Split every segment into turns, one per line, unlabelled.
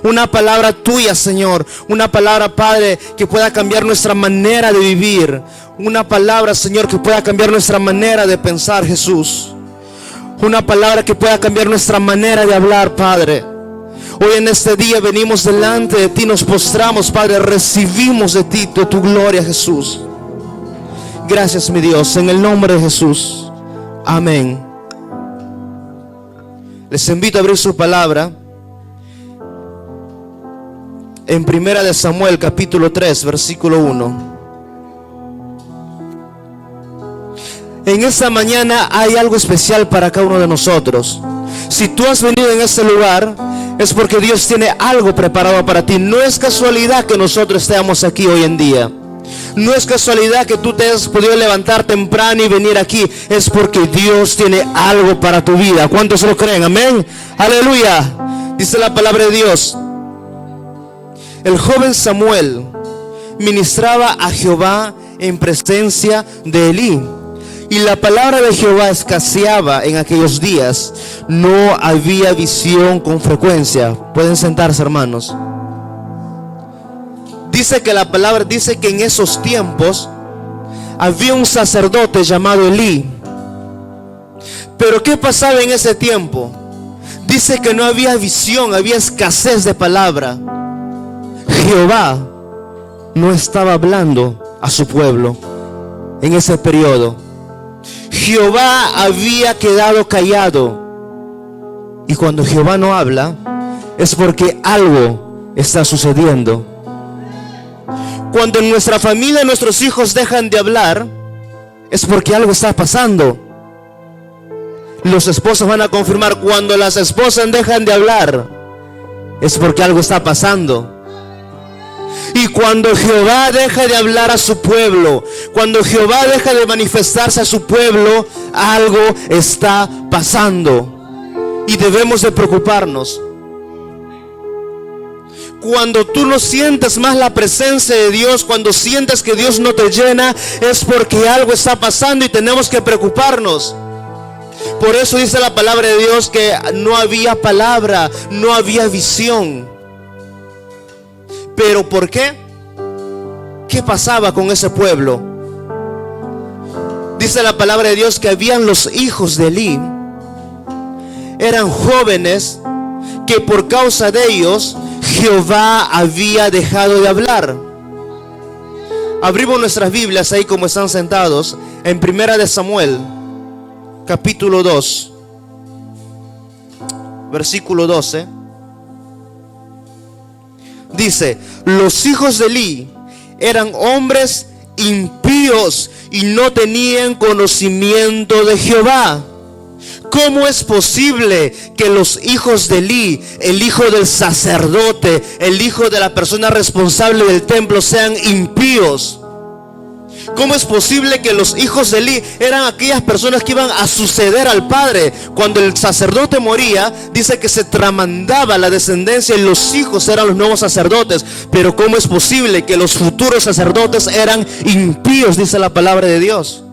Una palabra tuya, Señor. Una palabra, Padre, que pueda cambiar nuestra manera de vivir. Una palabra, Señor, que pueda cambiar nuestra manera de pensar, Jesús. Una palabra que pueda cambiar nuestra manera de hablar, Padre. Hoy en este día venimos delante de ti, nos postramos, Padre, recibimos de ti, de tu gloria, Jesús. Gracias, mi Dios, en el nombre de Jesús. Amén. Les invito a abrir su palabra en 1 Samuel capítulo 3, versículo 1. En esta mañana hay algo especial para cada uno de nosotros. Si tú has venido en este lugar, es porque Dios tiene algo preparado para ti. No es casualidad que nosotros estemos aquí hoy en día. No es casualidad que tú te hayas podido levantar temprano y venir aquí. Es porque Dios tiene algo para tu vida. ¿Cuántos lo creen? Amén. Aleluya. Dice la palabra de Dios: el joven Samuel ministraba a Jehová en presencia de Elí, y la palabra de Jehová escaseaba en aquellos días. No había visión con frecuencia. Pueden sentarse, hermanos. Dice que la palabra dice que en esos tiempos había un sacerdote llamado Elí. Pero ¿qué pasaba en ese tiempo? Dice que no había visión, había escasez de palabra. Jehová no estaba hablando a su pueblo en ese periodo. Jehová había quedado callado. Y cuando Jehová no habla, es porque algo está sucediendo. Cuando en nuestra familia nuestros hijos dejan de hablar, es porque algo está pasando. Los esposos van a confirmar: cuando las esposas dejan de hablar, es porque algo está pasando. Y cuando Jehová deja de hablar a su pueblo, cuando Jehová deja de manifestarse a su pueblo, algo está pasando. Y debemos de preocuparnos. Cuando tú no sientes más la presencia de Dios, cuando sientes que Dios no te llena, es porque algo está pasando y tenemos que preocuparnos. Por eso dice la palabra de Dios que no había palabra, no había visión. ¿Pero por qué? ¿Qué pasaba con ese pueblo? Dice la palabra de Dios que habían los hijos de Elí. Eran jóvenes que por causa de ellos Jehová había dejado de hablar. Abrimos nuestras Biblias ahí como están sentados en 1 Samuel capítulo 2 versículo 12. Dice: los hijos de Elí eran hombres impíos y no tenían conocimiento de Jehová. ¿Cómo es posible que los hijos de Elí, el hijo del sacerdote, el hijo de la persona responsable del templo, sean impíos? ¿Cómo es posible que los hijos de Elí eran aquellas personas que iban a suceder al padre? Cuando el sacerdote moría, dice que se tramandaba la descendencia y los hijos eran los nuevos sacerdotes. Pero ¿cómo es posible que los futuros sacerdotes eran impíos? Dice la palabra de Dios.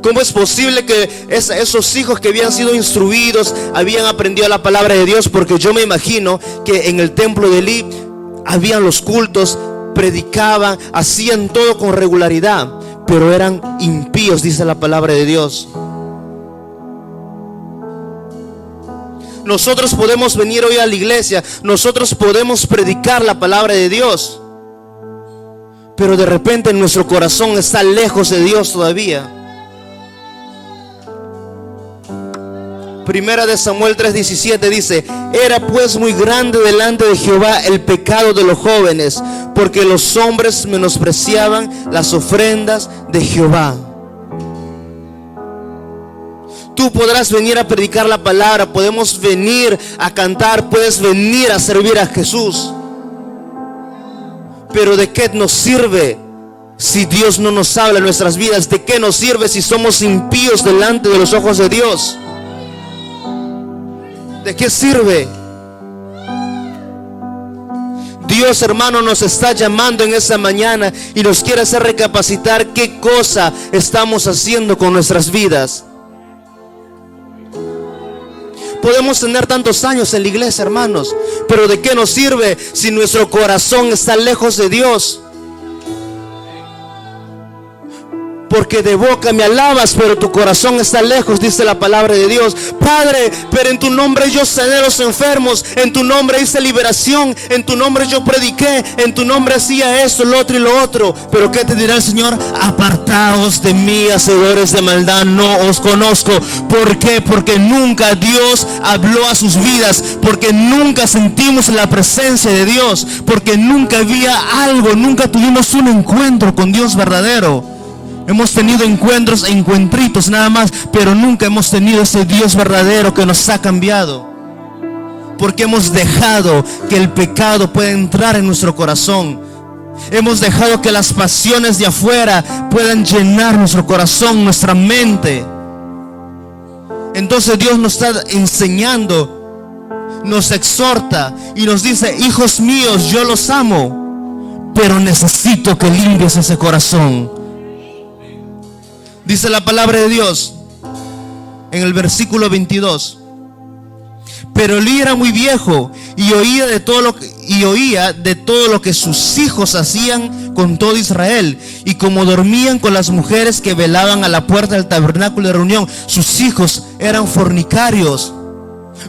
¿Cómo es posible que esos hijos que habían sido instruidos, habían aprendido la palabra de Dios? Porque yo me imagino que en el templo de Elí habían los cultos, predicaban, hacían todo con regularidad, pero eran impíos, dice la palabra de Dios. Nosotros podemos venir hoy a la iglesia, nosotros podemos predicar la palabra de Dios, pero de repente nuestro corazón está lejos de Dios todavía. 1 Samuel 3:17 dice: era pues muy grande delante de Jehová el pecado de los jóvenes, porque los hombres menospreciaban las ofrendas de Jehová. Tú podrás venir a predicar la palabra, podemos venir a cantar, puedes venir a servir a Jesús, pero ¿de qué nos sirve si Dios no nos habla en nuestras vidas? ¿De qué nos sirve si somos impíos delante de los ojos de Dios? ¿De qué sirve? Dios, hermano, nos está llamando en esta mañana y nos quiere hacer recapacitar qué cosa estamos haciendo con nuestras vidas. Podemos tener tantos años en la iglesia, hermanos, pero ¿de qué nos sirve si nuestro corazón está lejos de Dios? Porque de boca me alabas, pero tu corazón está lejos, dice la palabra de Dios. Padre, pero en tu nombre yo sané a los enfermos, en tu nombre hice liberación, en tu nombre yo prediqué, en tu nombre hacía esto, lo otro y lo otro. Pero ¿qué te dirá el Señor? Apartaos de mí, hacedores de maldad, no os conozco. ¿Por qué? Porque nunca Dios habló a sus vidas, porque nunca sentimos la presencia de Dios, porque nunca había algo, nunca tuvimos un encuentro con Dios verdadero. Hemos tenido encuentros e encuentritos nada más, pero nunca hemos tenido ese Dios verdadero que nos ha cambiado. Porque hemos dejado que el pecado pueda entrar en nuestro corazón. Hemos dejado que las pasiones de afuera puedan llenar nuestro corazón, nuestra mente. Entonces Dios nos está enseñando, nos exhorta y nos dice: hijos míos, yo los amo, pero necesito que limpies ese corazón. Dice la palabra de Dios en el versículo 22: pero Elí era muy viejo y oía de todo lo que sus hijos hacían con todo Israel, y como dormían con las mujeres que velaban a la puerta del tabernáculo de reunión. Sus hijos eran fornicarios,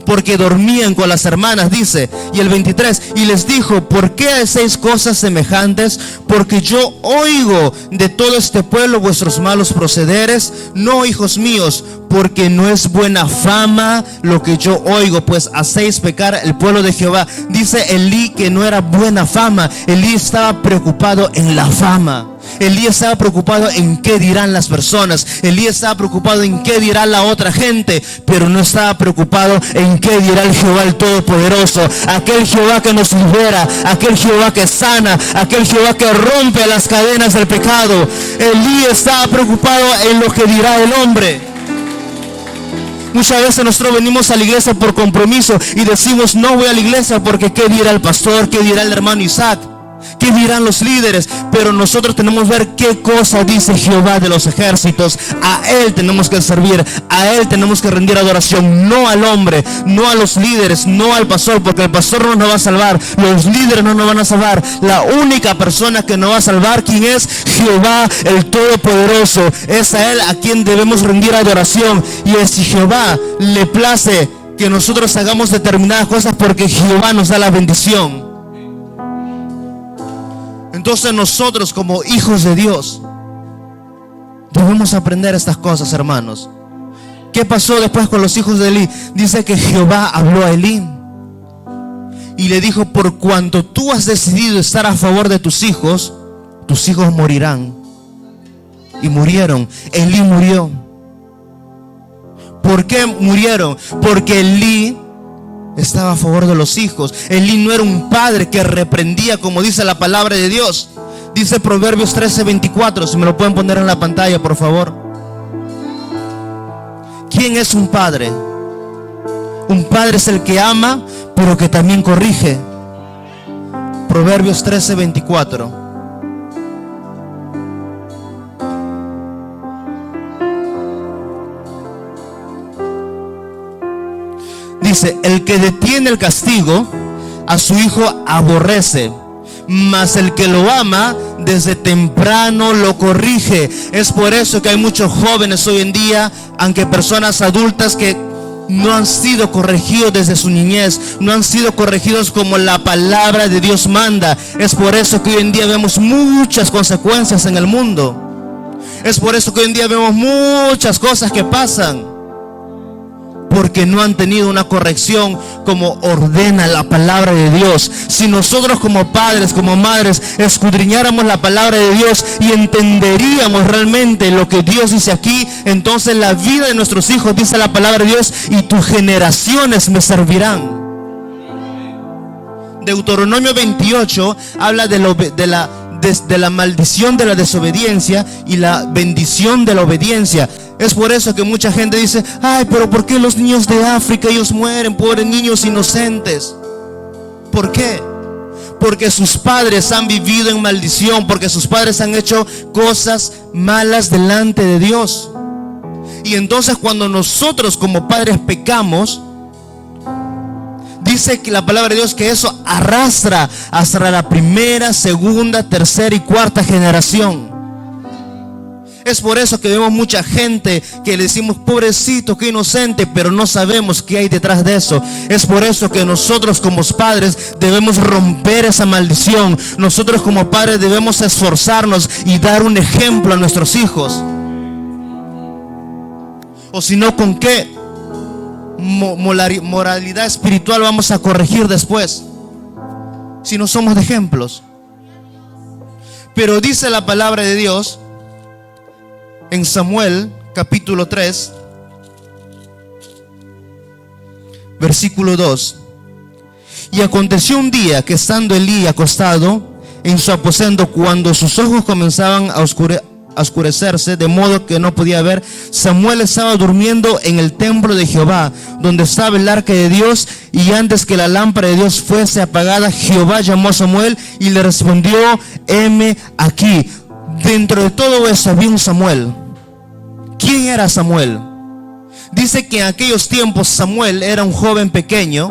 porque dormían con las hermanas, dice. Y el 23: y les dijo: ¿por qué hacéis cosas semejantes? Porque yo oigo de todo este pueblo vuestros malos procederes. No, hijos míos, porque no es buena fama lo que yo oigo, pues hacéis pecar el pueblo de Jehová. Dice Elí que no era buena fama. Elí estaba preocupado en la fama. Elí estaba preocupado en qué dirán las personas. Elí estaba preocupado en qué dirá la otra gente, pero no estaba preocupado en qué dirá el Jehová el Todopoderoso, aquel Jehová que nos libera, aquel Jehová que sana, aquel Jehová que rompe las cadenas del pecado. Elí estaba preocupado en lo que dirá el hombre. Muchas veces nosotros venimos a la iglesia por compromiso y decimos: no voy a la iglesia porque qué dirá el pastor, qué dirá el hermano Isaac, qué dirán los líderes. Pero nosotros tenemos que ver qué cosa dice Jehová de los ejércitos. A Él tenemos que servir, a Él tenemos que rendir adoración, no al hombre, no a los líderes, no al pastor, porque el pastor no nos va a salvar, los líderes no nos van a salvar. La única persona que nos va a salvar, ¿quién es? Jehová el Todopoderoso. Es a Él a quien debemos rendir adoración. Y es si Jehová le place que nosotros hagamos determinadas cosas, porque Jehová nos da la bendición. Entonces nosotros, como hijos de Dios, debemos aprender estas cosas, hermanos. ¿Qué pasó después con los hijos de Elí? Dice que Jehová habló a Elí y le dijo: por cuanto tú has decidido estar a favor de tus hijos morirán. Y murieron. Elí murió. ¿Por qué murieron? Porque Elí estaba a favor de los hijos. Elí no era un padre que reprendía, como dice la palabra de Dios. Dice Proverbios 13:24, si me lo pueden poner en la pantalla, por favor. ¿Quién es un padre? Un padre es el que ama, pero que también corrige. Proverbios 13:24. Dice: el que detiene el castigo a su hijo aborrece, mas el que lo ama desde temprano lo corrige. Es por eso que hay muchos jóvenes hoy en día, aunque personas adultas, que no han sido corregidos desde su niñez, no han sido corregidos como la palabra de Dios manda. Es por eso que hoy en día vemos muchas consecuencias en el mundo. Es por eso que hoy en día vemos muchas cosas que pasan, porque no han tenido una corrección como ordena la palabra de Dios. Si nosotros como padres, como madres, escudriñáramos la palabra de Dios y entenderíamos realmente lo que Dios dice aquí, entonces la vida de nuestros hijos, dice la palabra de Dios: y tus generaciones me servirán. Deuteronomio 28 habla de la maldición de la desobediencia y la bendición de la obediencia. Es por eso que mucha gente dice: ay, pero ¿por qué los niños de África ellos mueren? Pobres niños inocentes. ¿Por qué? Porque sus padres han vivido en maldición, porque sus padres han hecho cosas malas delante de Dios. Y entonces cuando nosotros como padres pecamos, Dice que la palabra de Dios que eso arrastra hasta la primera, segunda, tercera y cuarta generación. Es por eso que vemos mucha gente que le decimos pobrecito, qué inocente, pero no sabemos qué hay detrás de eso. Es por eso que nosotros como padres debemos romper esa maldición. Nosotros como padres debemos esforzarnos y dar un ejemplo a nuestros hijos. O si no, ¿con qué moralidad espiritual vamos a corregir después? Si no somos de ejemplos. Pero dice la palabra de Dios en Samuel capítulo 3 versículo 2: y aconteció un día que estando Elí acostado en su aposento, cuando sus ojos comenzaban a oscurecerse, de modo que no podía ver, Samuel estaba durmiendo en el templo de Jehová, donde estaba el arca de Dios, y antes que la lámpara de Dios fuese apagada, Jehová llamó a Samuel y le respondió: heme aquí. Dentro de todo eso había un Samuel. ¿Quién era Samuel? Dice que en aquellos tiempos Samuel era un joven pequeño.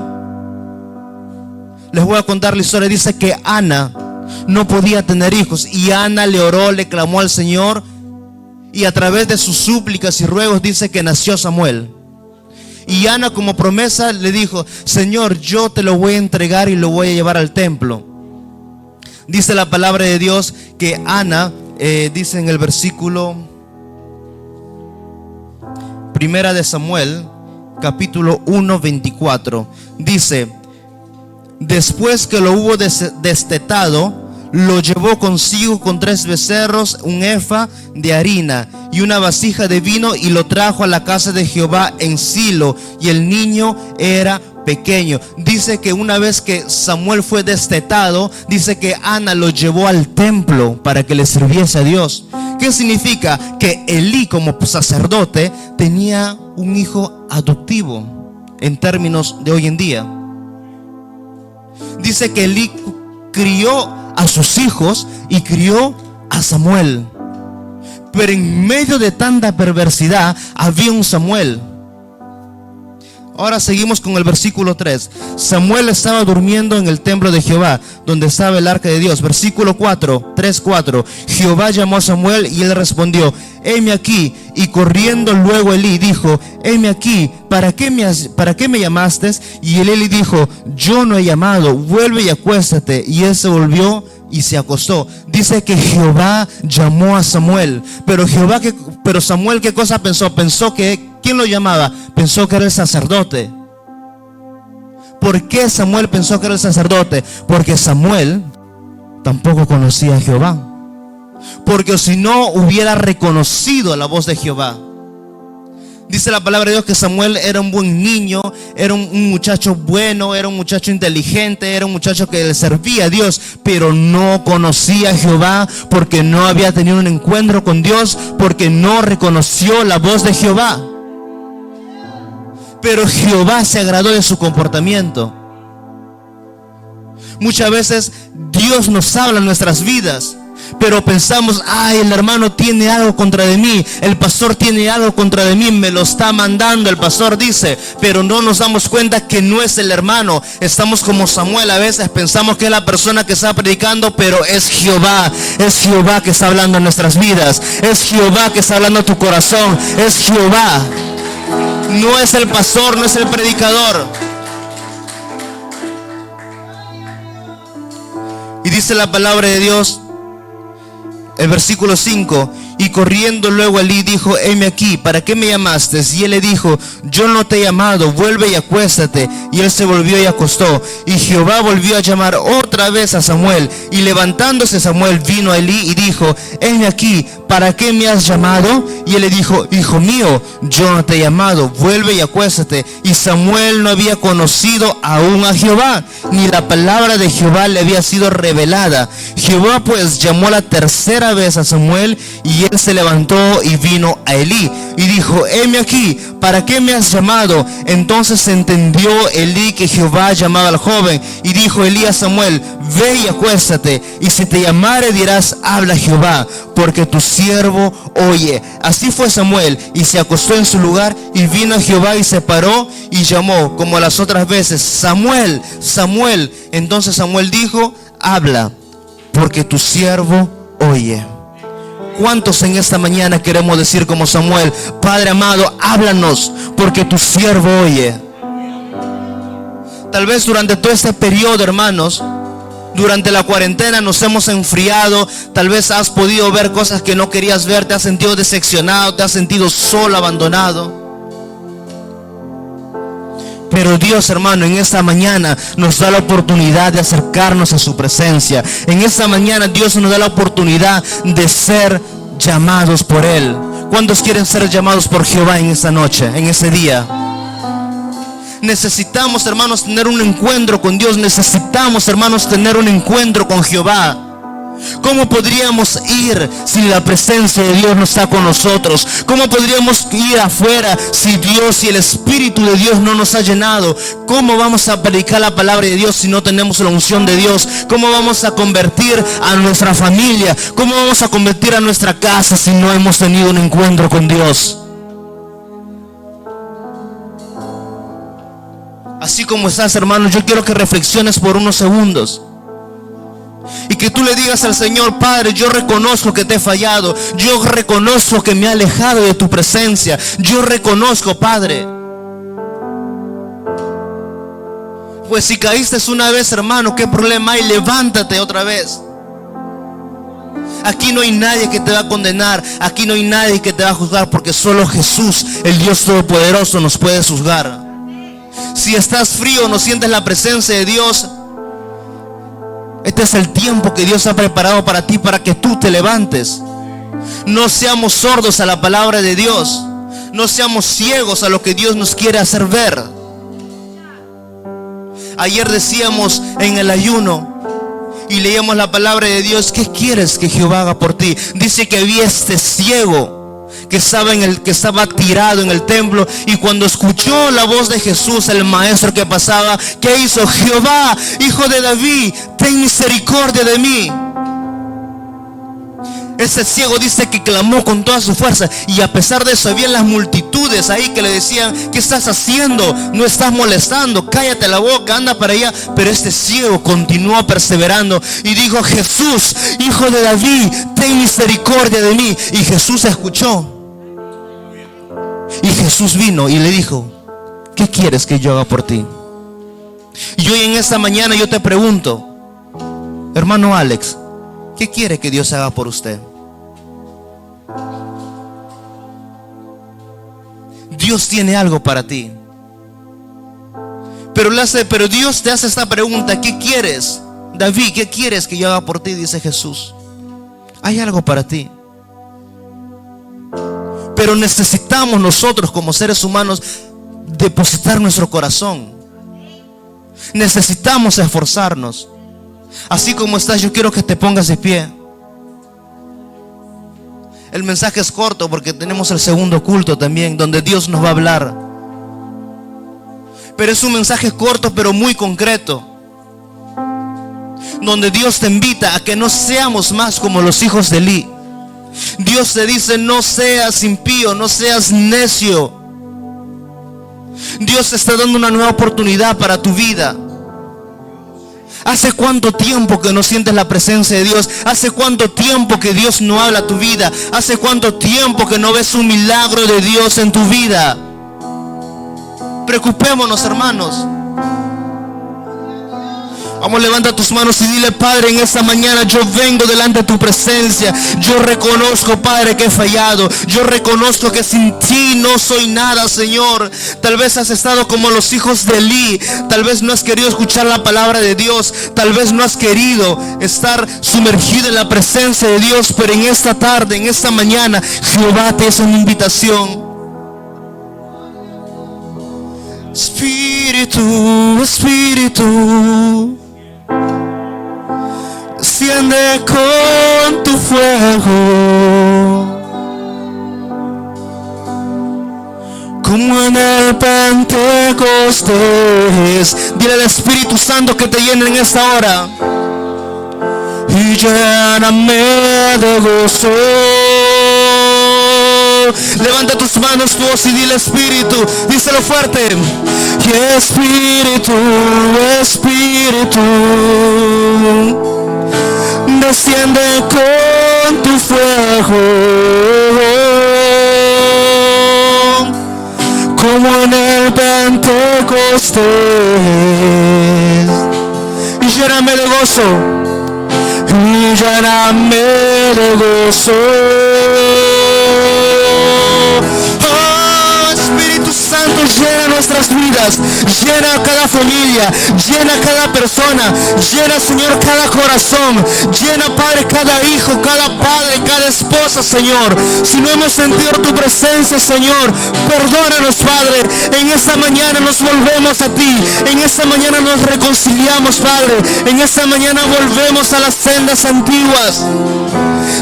Les voy a contar la historia. Dice que Ana no podía tener hijos, y Ana le oró, le clamó al Señor, y a través de sus súplicas y ruegos dice que nació Samuel. Y Ana, como promesa, le dijo: Señor, yo te lo voy a entregar y lo voy a llevar al templo. Dice la palabra de Dios que Ana, dice en el versículo Primera de Samuel capítulo 1, 24, dice: después que lo hubo destetado, lo llevó consigo con 3 becerros, un efa de harina y una vasija de vino, y lo trajo a la casa de Jehová en Silo, y el niño era pequeño. Dice que una vez que Samuel fue destetado, dice que Ana lo llevó al templo para que le sirviese a Dios. ¿Qué significa? Que Elí, como sacerdote, tenía un hijo adoptivo en términos de hoy en día. Dice que Elí crió a sus hijos y crió a Samuel. Pero en medio de tanta perversidad había un Samuel. Ahora seguimos con el versículo 3. Samuel estaba durmiendo en el templo de Jehová, donde estaba el arca de Dios. Versículo 4, 3:4. Jehová llamó a Samuel y él respondió: heme aquí. Y corriendo luego Elí dijo: heme aquí, ¿para qué me llamaste? Y Elí dijo: yo no he llamado, vuelve y acuéstate. Y él se volvió y se acostó. Dice que Jehová llamó a Samuel. Pero Samuel, ¿qué cosa pensó? Pensó que, ¿quién lo llamaba? Pensó que era el sacerdote. ¿Por qué Samuel pensó que era el sacerdote? Porque Samuel tampoco conocía a Jehová. Porque si no, hubiera reconocido la voz de Jehová. Dice la palabra de Dios que Samuel era un buen niño, era un muchacho bueno, era un muchacho inteligente, era un muchacho que le servía a Dios, pero no conocía a Jehová, porque no había tenido un encuentro con Dios, porque no reconoció la voz de Jehová. Pero Jehová se agradó de su comportamiento. Muchas veces Dios nos habla en nuestras vidas, pero pensamos: ay, el hermano tiene algo contra de mí, el pastor tiene algo contra de mí, me lo está mandando, el pastor dice. Pero no nos damos cuenta que no es el hermano. Estamos como Samuel, a veces pensamos que es la persona que está predicando, pero es Jehová que está hablando en nuestras vidas, es Jehová que está hablando en tu corazón, es Jehová. No es el pastor, no es el predicador. Y dice la palabra de Dios, el versículo 5: y corriendo luego Elí dijo: heme aquí, ¿para qué me llamaste? Y él le dijo: yo no te he llamado, vuelve y acuéstate. Y él se volvió y acostó. Y Jehová volvió a llamar otra vez a Samuel. Y levantándose Samuel vino a Elí y dijo: heme aquí, ¿para qué me has llamado? Y él le dijo: hijo mío, yo no te he llamado, vuelve y acuéstate. Y Samuel no había conocido aún a Jehová, ni la palabra de Jehová le había sido revelada. Jehová pues llamó la tercera vez a Samuel, y él se levantó y vino a Elí y dijo: heme aquí, ¿para qué me has llamado? Entonces entendió Elí que Jehová llamaba al joven, y dijo Elí a Samuel: ve y acuéstate, y si te llamare dirás: habla Jehová, porque tu siervo oye. Así fue Samuel, y se acostó en su lugar, y vino Jehová y se paró y llamó como las otras veces: Samuel, Samuel. Entonces Samuel dijo: habla, porque tu siervo oye. ¿Cuántos en esta mañana queremos decir como Samuel: Padre amado, háblanos, porque tu siervo oye? Tal vez durante todo este periodo, hermanos, durante la cuarentena nos hemos enfriado. Tal vez has podido ver cosas que no querías ver, te has sentido decepcionado, te has sentido solo, abandonado. Pero Dios, hermano, en esta mañana nos da la oportunidad de acercarnos a su presencia. En esta mañana Dios nos da la oportunidad de ser llamados por Él. ¿Cuántos quieren ser llamados por Jehová en esta noche, en ese día? Necesitamos, hermanos, tener un encuentro con Dios. Necesitamos, hermanos, tener un encuentro con Jehová. ¿Cómo podríamos ir si la presencia de Dios no está con nosotros? ¿Cómo podríamos ir afuera si Dios y el Espíritu de Dios no nos ha llenado? ¿Cómo vamos a predicar la palabra de Dios si no tenemos la unción de Dios? ¿Cómo vamos a convertir a nuestra familia? ¿Cómo vamos a convertir a nuestra casa si no hemos tenido un encuentro con Dios? Así como estás, hermano, yo quiero que reflexiones por unos segundos y que tú le digas al Señor: Padre, yo reconozco que te he fallado, yo reconozco que me he alejado de tu presencia, yo reconozco, Padre. Pues si caíste una vez, hermano, ¿qué problema hay? Levántate otra vez. Aquí no hay nadie que te va a condenar, aquí no hay nadie que te va a juzgar, porque solo Jesús, el Dios Todopoderoso, nos puede juzgar. Si estás frío, no sientes la presencia de Dios, este es el tiempo que Dios ha preparado para ti, para que tú te levantes. No seamos sordos a la palabra de Dios. No seamos ciegos a lo que Dios nos quiere hacer ver. Ayer decíamos en el ayuno y leíamos la palabra de Dios: ¿qué quieres que Jehová haga por ti? Dice que había este ciego que estaba tirado en el templo, y cuando escuchó la voz de Jesús, el maestro que pasaba, ¿qué hizo? Jehová, hijo de David, ten misericordia de mí. Ese ciego dice que clamó con toda su fuerza, y a pesar de eso había las multitudes ahí que le decían: ¿qué estás haciendo? No estás molestando, cállate la boca, anda para allá. Pero este ciego continuó perseverando y dijo: Jesús, hijo de David, ten misericordia de mí. Y Jesús escuchó, y Jesús vino y le dijo: ¿qué quieres que yo haga por ti? Y hoy en esta mañana yo te pregunto, hermano Alex, ¿qué quiere que Dios haga por usted? Dios tiene algo para ti. Pero Dios te hace esta pregunta: ¿qué quieres? David, ¿qué quieres que yo haga por ti? Dice Jesús: hay algo para ti. Pero necesitamos nosotros como seres humanos depositar nuestro corazón. Necesitamos esforzarnos. Así como estás, yo quiero que te pongas de pie. El mensaje es corto porque tenemos el segundo culto también, donde Dios nos va a hablar. Pero es un mensaje corto pero muy concreto, donde Dios te invita a que no seamos más como los hijos de Elí. Dios te dice: no seas impío, no seas necio. Dios te está dando una nueva oportunidad para tu vida. ¿Hace cuánto tiempo que no sientes la presencia de Dios? ¿Hace cuánto tiempo que Dios no habla a tu vida? ¿Hace cuánto tiempo que no ves un milagro de Dios en tu vida? Preocupémonos, hermanos. Vamos, levanta tus manos y dile: Padre, en esta mañana yo vengo delante de tu presencia. Yo reconozco, Padre, que he fallado. Yo reconozco que sin ti no soy nada, Señor. Tal vez has estado como los hijos de Elí. Tal vez no has querido escuchar la palabra de Dios. Tal vez no has querido estar sumergido en la presencia de Dios. Pero en esta tarde, en esta mañana, Jehová te hace una invitación. Espíritu, Espíritu, enciende con tu fuego como en el Pentecostés. Dile al Espíritu Santo que te llene en esta hora. Y lléname de gozo. Levanta tus manos, tu voz y dile Espíritu, díselo fuerte. Y Espíritu, Espíritu, desciende con tu fuego, como en el Pentecostés. Y lléname de gozo, y lléname de gozo. Oh, Espíritu Santo, llena nuestras vidas, llena a cada familia, llena a cada persona, llena, Señor, cada corazón, llena, Padre, cada hijo, cada padre, cada esposa, Señor. Si no hemos sentido tu presencia, Señor, perdónanos, Padre. En esta mañana nos volvemos a ti, en esta mañana nos reconciliamos, Padre, en esta mañana volvemos a las sendas antiguas.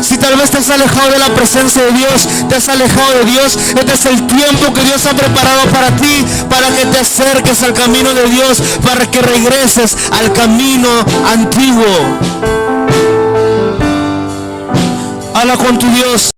Si tal vez te has alejado de la presencia de Dios, te has alejado de Dios, este es el tiempo que Dios ha preparado para ti, para que te acerques al camino de Dios, para que regreses al camino antiguo. Habla con tu Dios.